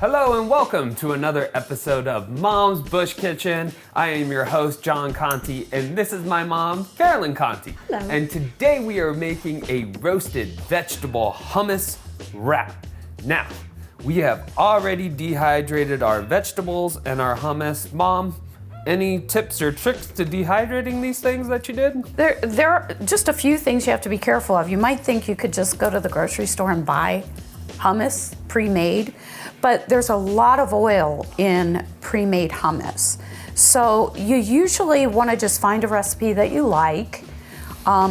Hello and welcome to another episode of Mom's Bush Kitchen. I am your host, John Conti, and this is my mom, Carolyn Conti. Hello. And today we are making a roasted vegetable hummus wrap. Now, we have already dehydrated our vegetables and our hummus. Mom, any tips or tricks to dehydrating these things that you did? There are just a few things you have to be careful of. You might think you could just go to the grocery store and buy hummus pre-made, but there's a lot of oil in pre-made hummus. So you usually want to just find a recipe that you like,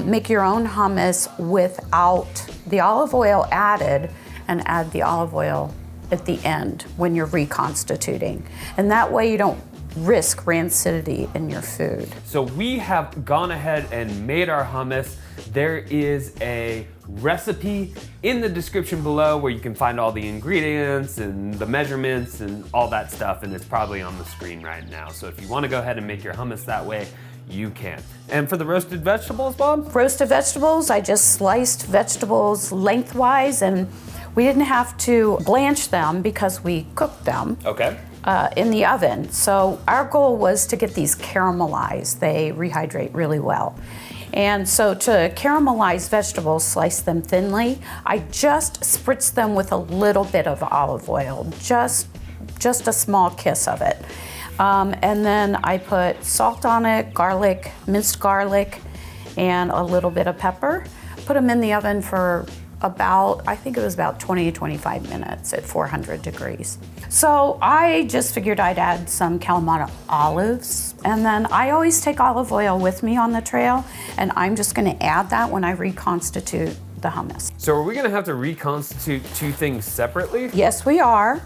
make your own hummus without the olive oil added, and add the olive oil at the end when you're reconstituting. And that way you don't risk rancidity in your food. So we have gone ahead and made our hummus. There is a recipe in the description below where you can find all the ingredients and the measurements and all that stuff, and it's probably on the screen right now. So if you want to go ahead and make your hummus that way, you can. And for the roasted vegetables, Mom? Roasted vegetables, I just sliced vegetables lengthwise, and we didn't have to blanch them because we cooked them. Okay. In the oven. So our goal was to get these caramelized. They rehydrate really well. And so to caramelize vegetables, slice them thinly, I just spritz them with a little bit of olive oil, just a small kiss of it. And then I put salt on it, garlic, minced garlic, and a little bit of pepper. Put them in the oven for I think it was about 20 to 25 minutes at 400 degrees. So I just figured I'd add some kalamata olives, and then I always take olive oil with me on the trail, and I'm just gonna add that when I reconstitute the hummus. So are we gonna have to reconstitute two things separately? Yes, we are.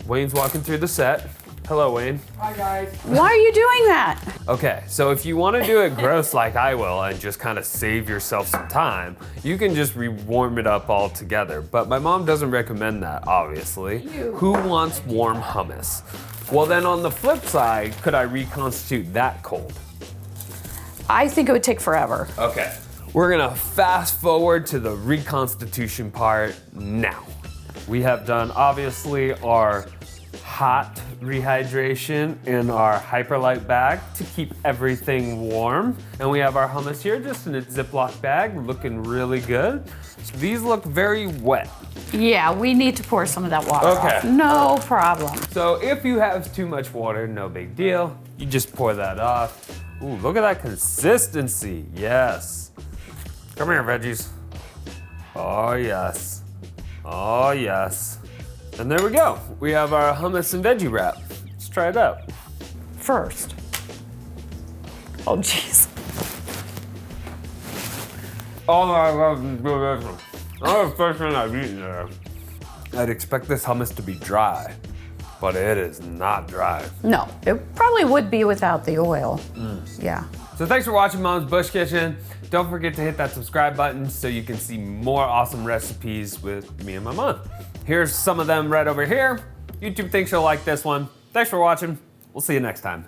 Wayne's walking through the set. Hello, Wayne. Hi guys. Why are you doing that? Okay, so if you want to do it gross like I will and just kind of save yourself some time, you can just warm it up all together. But my mom doesn't recommend that, obviously. Who wants warm hummus? Well, then on the flip side, could I reconstitute that cold? I think it would take forever. Okay. We're gonna fast forward to the reconstitution part now. We have done, obviously, our hot rehydration in our Hyperlight bag to keep everything warm. And we have our hummus here just in a Ziploc bag, looking really good. So these look very wet. Yeah, we need to pour some of that water off. No problem. So if you have too much water, no big deal. You just pour that off. Ooh, look at that consistency. Yes. Come here, veggies. Oh, yes. Oh, yes. And there we go. We have our hummus and veggie wrap. Let's try it out. First. Oh, jeez. Oh, I love this good vegetables. Oh, the first thing I've eaten there. I'd expect this hummus to be dry, but it is not dry. No, it probably would be without the oil. Yeah. So thanks for watching Mom's Bush Kitchen. Don't forget to hit that subscribe button so you can see more awesome recipes with me and my mom. Here's some of them right over here. YouTube thinks you'll like this one. Thanks for watching. We'll see you next time.